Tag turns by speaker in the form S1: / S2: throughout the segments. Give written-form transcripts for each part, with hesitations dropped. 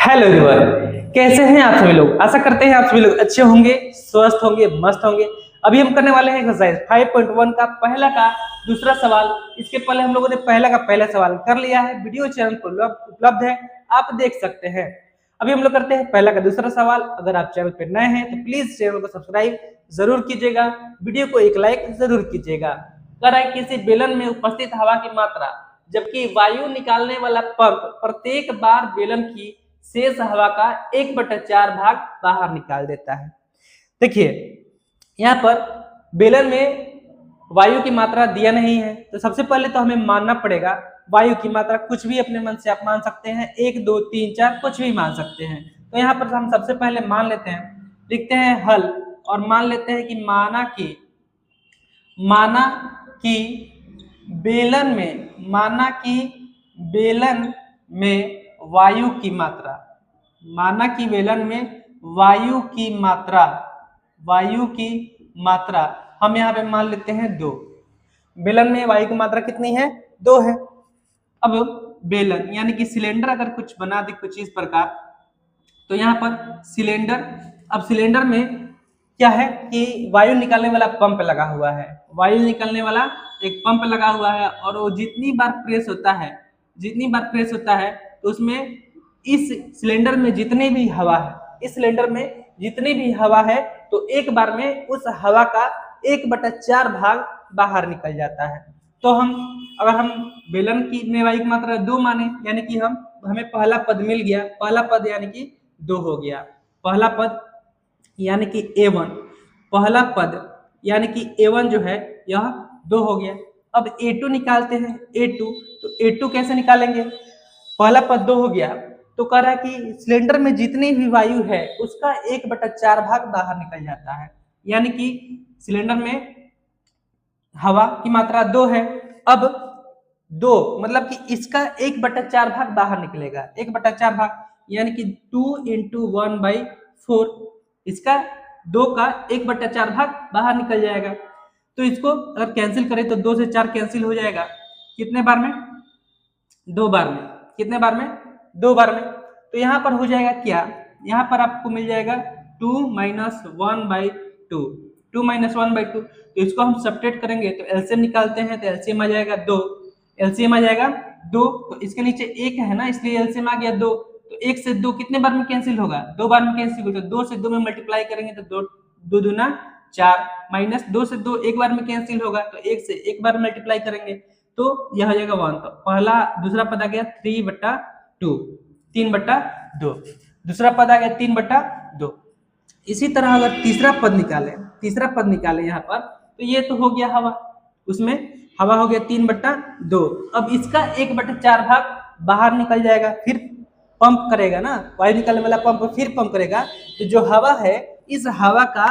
S1: Hello everyone, कैसे हैं आप सभी लोग। आशा करते हैं आप सभी लोग अच्छे होंगे, स्वस्थ होंगे, मस्त होंगे। अभी हम करने वाले हैं एक्सरसाइज 5.1 का पहला का दूसरा सवाल। इसके पहले हम लोगों ने पहला का पहला सवाल कर लिया है, वीडियो चैनल पर उपलब्ध है, आप देख सकते हैं। अभी हम लोग करते हैं पहला का दूसरा सवाल। अगर आप चैनल पर नए हैं तो प्लीज चैनल को सब्सक्राइब जरूर कीजिएगा, वीडियो को एक लाइक जरूर कीजिएगा। कह रहा है किसी बेलन में उपस्थित हवा की मात्रा जबकि वायु निकालने वाला पंप प्रत्येक बार बेलन की शेष हवा का 1/4 भाग बाहर निकाल देता है। देखिए यहाँ पर बेलन में वायु की मात्रा दिया नहीं है, तो सबसे पहले तो हमें मानना पड़ेगा वायु की मात्रा। कुछ भी अपने मन से आप मान सकते हैं, 1 2 3 4 कुछ भी मान सकते हैं। तो यहाँ पर हम सबसे पहले मान लेते हैं, लिखते हैं हल और मान लेते हैं कि माना कि बेलन में वायु की मात्रा, माना कि बेलन में वायु की मात्रा हम यहाँ पे मान लेते हैं 2। बेलन में वायु की मात्रा कितनी है? 2 है। अब बेलन यानी कि सिलेंडर अगर कुछ बना दे कुछ इस प्रकार, तो यहाँ पर सिलेंडर, अब सिलेंडर में क्या है कि वायु निकालने वाला पंप लगा हुआ है, वायु निकालने वाला एक पंप लगा हुआ है, और वो जितनी बार प्रेस होता है तो उसमें इस सिलेंडर में जितनी भी हवा है, तो एक बार में उस हवा का 1/4 भाग बाहर निकल जाता है। तो अगर हम बेलन की में वायु की मात्रा 2 माने, यानी कि हमें पहला पद मिल गया। पहला पद यानी कि 2 हो गया, पहला पद यानी कि A1, पहला पद यानी कि A1 जो है यह 2 हो गया। अब A2 निकालते हैं, A2, तो A2 कैसे निकालेंगे? पहला पद 2 हो गया, तो कह रहा है कि सिलेंडर में जितनी भी वायु है उसका 1/4 भाग बाहर निकल जाता है, यानी कि सिलेंडर में हवा की मात्रा 2 है। अब 2 मतलब कि इसका 1/4 भाग बाहर निकलेगा, 1/4 भाग यानी कि 2 × 1/4, इसका 2 का 1/4 भाग बाहर निकल जाएगा। तो इसको अगर कैंसिल करें तो 2 से 4 कैंसिल हो जाएगा। कितने बार में? 2 बार में। कितने बार में? 2 बार में। तो यहाँ पर हो जाएगा क्या? यहाँ पर आपको मिल जाएगा 2 - 1/2, 2 - 1/2। तो इसको हम सब्ट्रैक्ट करेंगे तो एलसीएम निकालते हैं, तो एलसीएम आ जाएगा 2, एलसीएम आ जाएगा 2। तो इसके नीचे 1 है ना, इसलिए एलसीएम आ गया 2। तो 1 से 2 कितने बार में कैंसिल होगा? 2 बार में कैंसिल होगा। 2 से 2 में मल्टीप्लाई करेंगे तो 2 दूना 4, माइनस 2 से 2 एक बार में कैंसिल होगा, तो 1 से 1 बार मल्टीप्लाई करेंगे तो यह हो जाएगा 1। तो पहला दूसरा पद आ गया 3/2, 3/2। दूसरा पद आ गया 3/2। इसी तरह अगर तीसरा पद निकालें यहाँ पर, तो ये तो हो गया हवा, उसमें हवा हो गया 3/2। अब इसका 1/4 भाग बाहर निकल जाएगा, फिर पंप करेगा ना, वायु निकालने वाला पंप फिर पंप करेगा, तो जो हवा है इस हवा का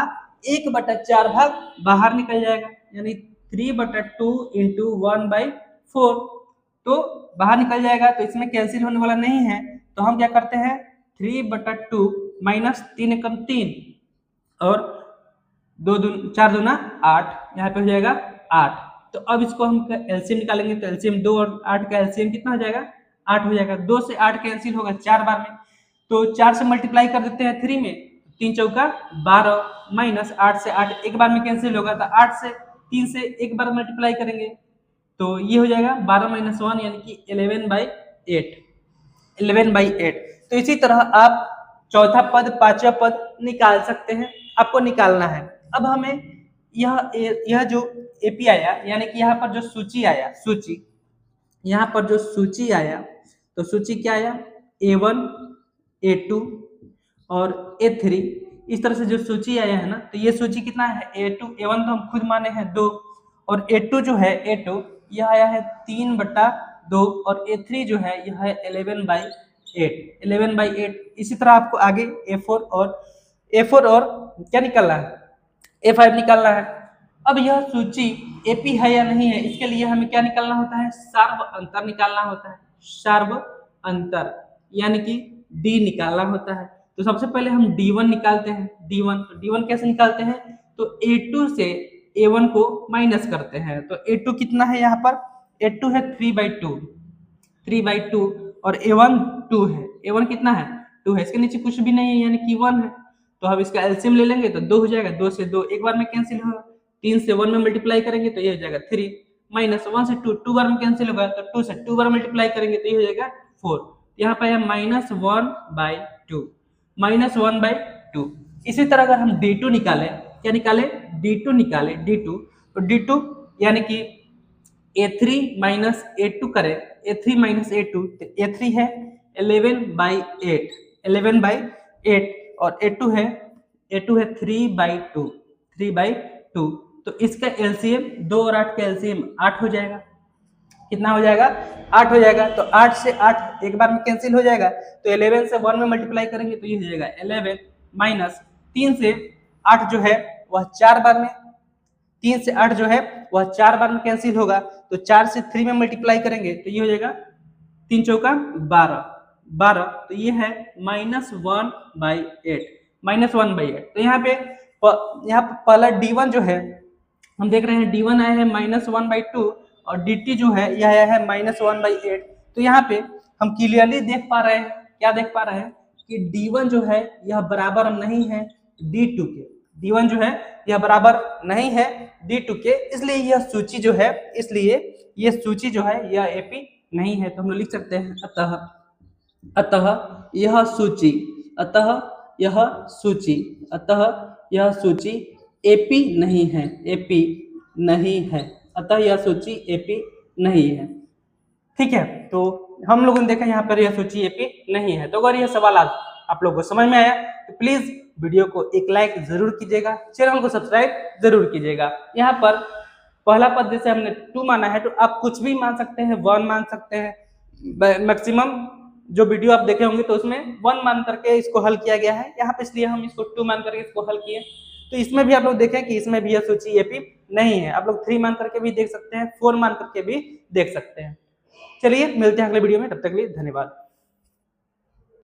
S1: 1/4 भाग बाहर निकल जाएगा, यानी 3/2 × 1/4, तो बाहर निकल जाएगा। तो इसमें कैंसिल होने वाला नहीं है, तो हम क्या करते हैं 3/2 माइनस 3 एकम 3 और 4 दूना 8, यहाँ पे हो जाएगा 8। तो अब इसको हम एलसीएम निकालेंगे, तो एलसीएम 2 और 8 का एलसीएम कितना हो जाएगा? 8 हो जाएगा। 2 से 8 कैंसिल होगा 4 बार में, तो 4 से मल्टीप्लाई कर देते हैं 3 में, 3 चौका 12, माइनस 8 से 8 एक बार में कैंसिल होगा, तो 8 से 3 से एक बार मल्टीप्लाई करेंगे तो ये हो जाएगा 12 - 1 यानी कि 11/8, 11/8। तो इसी तरह आप चौथा पद, पांचवा पद निकाल सकते हैं, आपको निकालना है। अब हमें यह जो एपी आया, यानी कि यहाँ पर जो सूची आया, यहाँ पर जो सूची आया, तो सूची क्या आया? A1, A2 और A3, इस तरह से जो सूची आया है ना, तो ये सूची कितना है? A1 तो हम खुद माने हैं 2, और A2 जो है, A2 यह आया है 3/2, और A3 जो है यह है 11/8। इसी तरह आपको आगे A4 और क्या निकालना है? A5 निकालना है। अब यह सूची एपी है या नहीं है, इसके लिए हमें क्या निकालना होता है? सार्व अंतर निकालना होता है, सार्व अंतर यानी कि D निकालना होता है। तो सबसे पहले हम D1 निकालते हैं, D1 कैसे निकालते हैं? तो A2 से A1 को माइनस करते हैं, तो A2 कितना है यहाँ पर? A2 है 3/2, और A1 2 है। A1 कितना है? 2 है, इसके नीचे कुछ भी नहीं है यानी कि 1 है। तो हम इसका एलसीएम ले लेंगे तो 2 हो जाएगा, 2 से 2 एक बार में कैंसिल होगा, 3 से 1 में मल्टीप्लाई करेंगे तो ये हो जाएगा 3, माइनस 1 से 2 2 बार में कैंसिल होगा तो 2 से 2 बार मल्टीप्लाई करेंगे तो ये हो जाएगा 4। यहाँ पे है -1/2, -1/2। इसी तरह अगर हम d2 निकालें, क्या निकालें, d2 निकालें, d2 तो d2 यानी कि a3 माइनस a2 करें, a3 माइनस a2 तो a3 है 11/8, 11/8 और a2 है 3/2, 3/2। तो इसका एलसीएम 2 और 8 का एलसीएम 8 हो जाएगा। कितना हो जाएगा, 8 हो जाएगा। तो 8 से 8 एक बार में कैंसिल हो जाएगा तो 11 से 1 में मल्टीप्लाई करेंगे तो ये हो जाएगा 11 माइनस 3 से 8 जो है वह 4 बार में, 3 से 8 जो है वह 4 बार में कैंसिल होगा तो 4 से 3 में मल्टीप्लाई करेंगे तो ये हो जाएगा 3 चौका 12, तो ये है -1/8, -1/8। तो यहाँ पे पहला d1 जो है हम देख रहे हैं, d1 आया है -1/2 और dt जो है यह आया है -1/8। तो यहाँ पे हम क्लियरली देख पा रहे हैं, क्या देख पा रहे हैं कि d1 जो है यह बराबर नहीं है d2 के, d1 जो है यह बराबर नहीं है d2 के, इसलिए यह सूची जो है, इसलिए यह सूची जो है यह AP नहीं है। तो हम लोग लिख सकते हैं अतः यह सूची, अतः यह सूची AP नहीं है, AP नहीं है, अतः यह सूची AP नहीं है। ठीक है, तो हम लोगों ने देखा यहाँ पर यह सूची AP नहीं है। तो अगर यह सवाल आज आप लोगों को समझ में आया तो प्लीज वीडियो को एक लाइक जरूर कीजिएगा, चैनल को सब्सक्राइब जरूर कीजिएगा। यहाँ पर पहला पद जैसे हमने 2 माना है तो आप कुछ भी मान सकते हैं, 1 मान सकते हैं। मैक्सिमम जो वीडियो आप देखे होंगे तो उसमें 1 मान करके इसको हल किया गया है, यहाँ पे इसलिए हम इसको 2 मान करके इसको हल किए। तो इसमें भी आप लोग देखें कि इसमें भी यह सूची AP नहीं है। आप लोग 3 मान करके भी देख सकते हैं, 4 मान करके भी देख सकते हैं। चलिए मिलते हैं अगले वीडियो में, तब तक के लिए धन्यवाद।